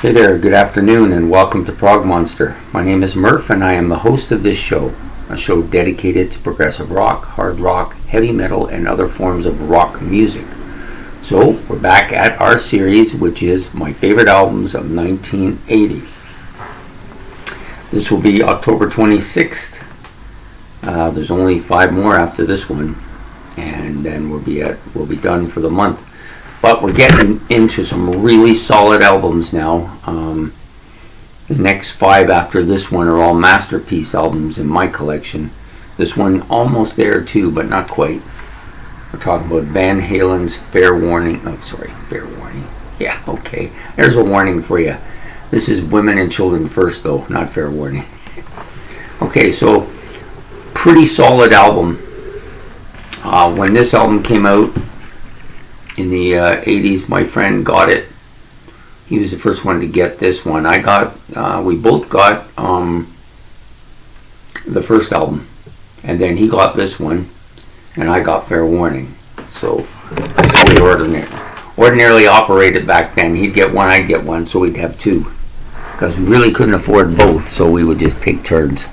Hey there, good afternoon, and welcome to Prog Monster. My name is Murph, and I am the host of this show, a show dedicated to progressive rock, hard rock, heavy metal, and other forms of rock music. So, we're back at our series, which is my favorite albums of 1980. This will be October 26th. There's only 5 more after this one, and then we'll be done for the month. But we're getting into some really solid albums now. The next 5 after this one are all masterpiece albums in my collection. This one almost there too, but not quite. We're talking about Van Halen's Fair Warning. Fair Warning. Yeah, okay. There's a warning for you. This is Women and Children First, though, not Fair Warning. Okay, so pretty solid album. When this album came out, in the 80s, my friend got it. He was the first one to get this one. We both got the first album, and then he got this one, and I got Fair Warning. So that's how we ordinarily operated back then. He'd get one, I'd get one, so we'd have 2, because we really couldn't afford both, so we would just take turns.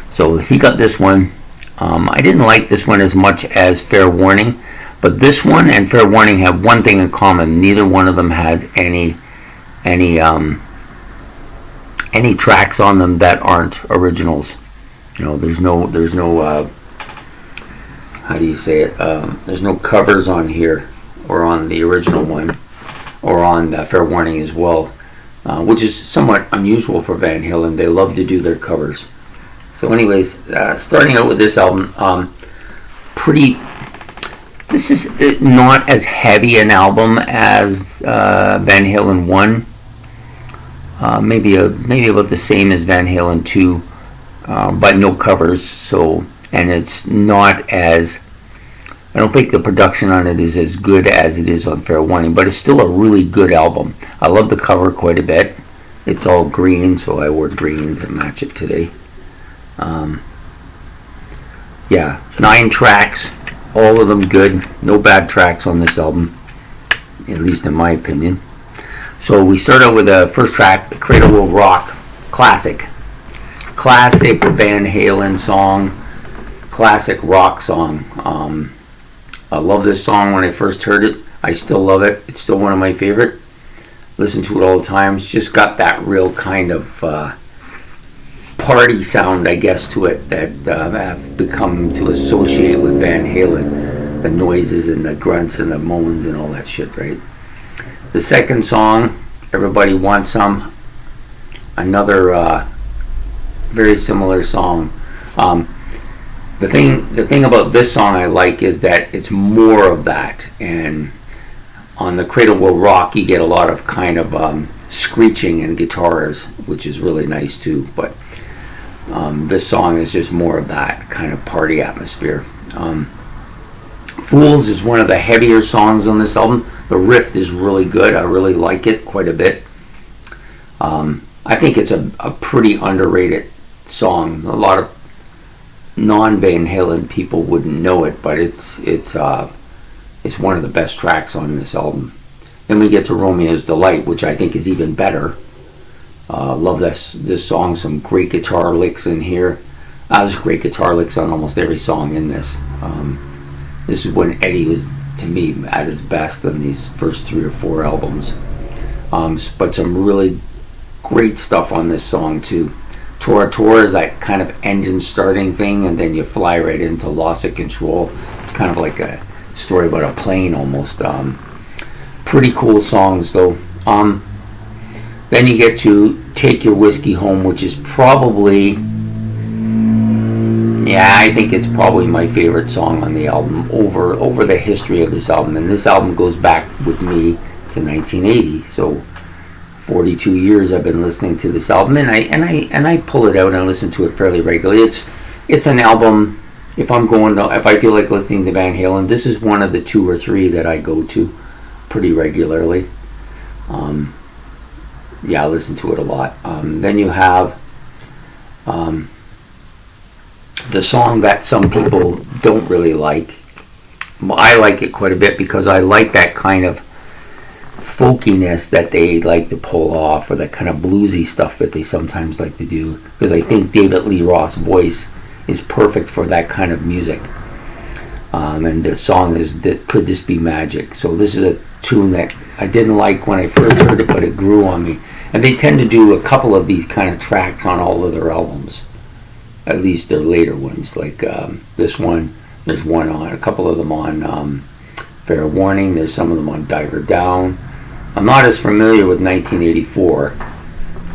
So he got this one. I didn't like this one as much as Fair Warning. But this one and Fair Warning have one thing in common. Neither one of them has any tracks on them that aren't originals. You know, there's no how do you say it? There's no covers on here, or on the original one, or on Fair Warning as well, which is somewhat unusual for Van Halen. They love to do their covers. So, anyways, starting out with this album, This is not as heavy an album as Van Halen 1. Maybe about the same as Van Halen 2, but no covers. So, and it's not as, I don't think the production on it is as good as it is on Fair Warning, but it's still a really good album. I love the cover quite a bit. It's all green, so I wore green to match it today. 9 tracks. All of them good. No bad tracks on this album, at least in my opinion. So we start out with the first track, The Cradle Will Rock. Classic Van Halen song. Classic rock song. I love this song when I first heard it. I still love it. It's still one of my favorite. Listen to it all the time. It's just got that real kind of party sound, I guess, to it that I've become to associate with Van Halen. The noises and the grunts and the moans and all that shit, right? The second song, Everybody Wants Some. Another very similar song. The thing about this song I like is that it's more of that. And on The Cradle Will Rock, you get a lot of kind of screeching and guitars, which is really nice too. But this song is just more of that kind of party atmosphere. Fools is one of the heavier songs on this album. The riff is really good. I really like it quite a bit. I think it's a pretty underrated song. A lot of non-Van Halen people wouldn't know it, but it's one of the best tracks on this album. Then we get to Romeo's Delight, which I think is even better. Love this song. Some great guitar licks in here. There's great guitar licks on almost every song in this. This is when Eddie was, to me, at his best on these first 3 or 4 albums. But some really great stuff on this song too. Tora Tora is that kind of engine starting thing, and then you fly right into Loss of Control. It's kind of like a story about a plane almost. Pretty cool songs though. Then you get to Take Your Whiskey Home, which is probably, I think it's probably my favorite song on the album over the history of this album. And this album goes back with me to 1980. So 42 years I've been listening to this album, and I pull it out and listen to it fairly regularly. It's an album. If I feel like listening to Van Halen, this is one of the 2 or 3 that I go to pretty regularly. I listen to it a lot. Then you have the song that some people don't really like. I like it quite a bit because I like that kind of folkiness that they like to pull off, or that kind of bluesy stuff that they sometimes like to do, because I think David Lee Roth's voice is perfect for that kind of music. And the song could just be magic. So this is a tune that I didn't like when I first heard it, but it grew on me. And they tend to do a couple of these kind of tracks on all of their albums, at least their later ones. Like this one, there's one on, a couple of them on Fair Warning. There's some of them on Diver Down. I'm not as familiar with 1984.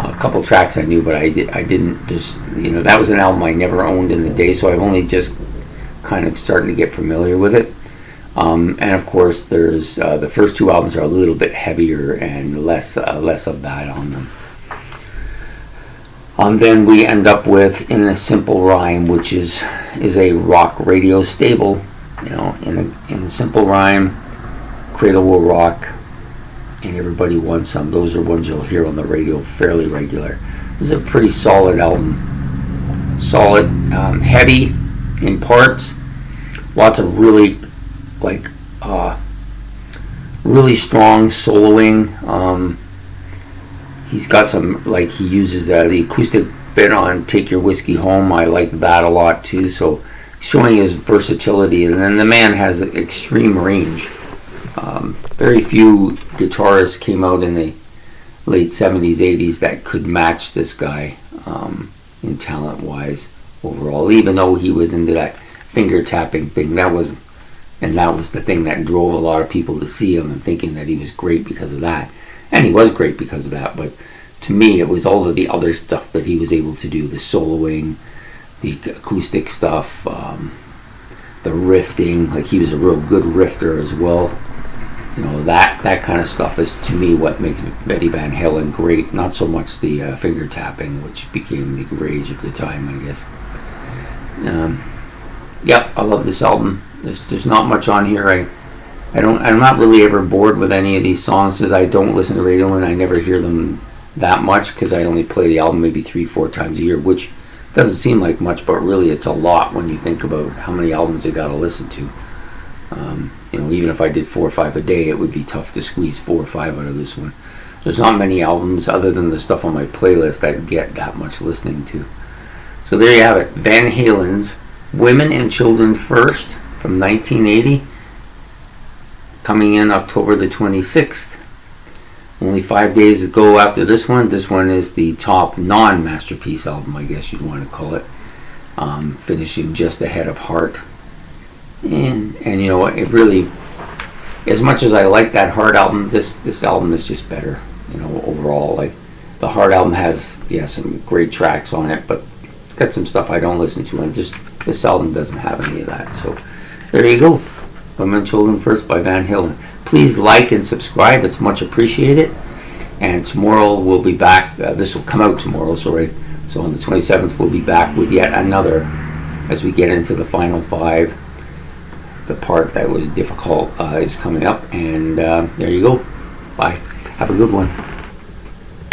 A couple tracks I knew, but I didn't just, that was an album I never owned in the day, so I've only just kind of starting to get familiar with it. And of course, there's the first two albums are a little bit heavier and less of that on them. Then we end up with In a Simple Rhyme, which is a rock radio staple. In a simple rhyme, Cradle Will Rock, and Everybody Wants Some. Those are ones you'll hear on the radio fairly regular. This is a pretty solid album. Solid, heavy in parts. Lots of really really strong soloing. He's got some, he uses the acoustic bit on Take Your Whiskey Home. I like that a lot too. So showing his versatility, and then the man has extreme range. Very few guitarists came out in the late 70s, 80s that could match this guy in talent-wise overall, even though he was into that finger tapping thing. That was the thing that drove a lot of people to see him and thinking that he was great because of that. And he was great because of that, but to me it was all of the other stuff that he was able to do, the soloing, the acoustic stuff, the riffing. He was a real good rifter as well. That kind of stuff is, to me, what makes Eddie Van Halen great. Not so much the finger tapping, which became the rage of the time, I guess. Yep, I love this album. There's not much on here. I'm not really ever bored with any of these songs, because I don't listen to radio and I never hear them that much, because I only play the album maybe 3-4 times a year, which doesn't seem like much, but really it's a lot when you think about how many albums you got to listen to. Even if I did 4 or 5 a day, it would be tough to squeeze 4 or 5 out of this one. There's not many albums other than the stuff on my playlist that get that much listening to. So there you have it, Van Halen's Women and Children First from 1980, coming in October the 26th. Only 5 days ago after this one. This one is the top non-masterpiece album, I guess you'd want to call it, finishing just ahead of Heart. And it really, as much as I like that Heart album, this album is just better, overall. The Heart album has, some great tracks on it, but it's got some stuff I don't listen to, and this album doesn't have any of that. So there you go, Women and Children First by Van Halen. Please like and subscribe, it's much appreciated. And tomorrow we'll be back, this will come out tomorrow, sorry. So on the 27th we'll be back with yet another, as we get into the final 5. The part that was difficult is coming up, and there you go. Bye. Have a good one.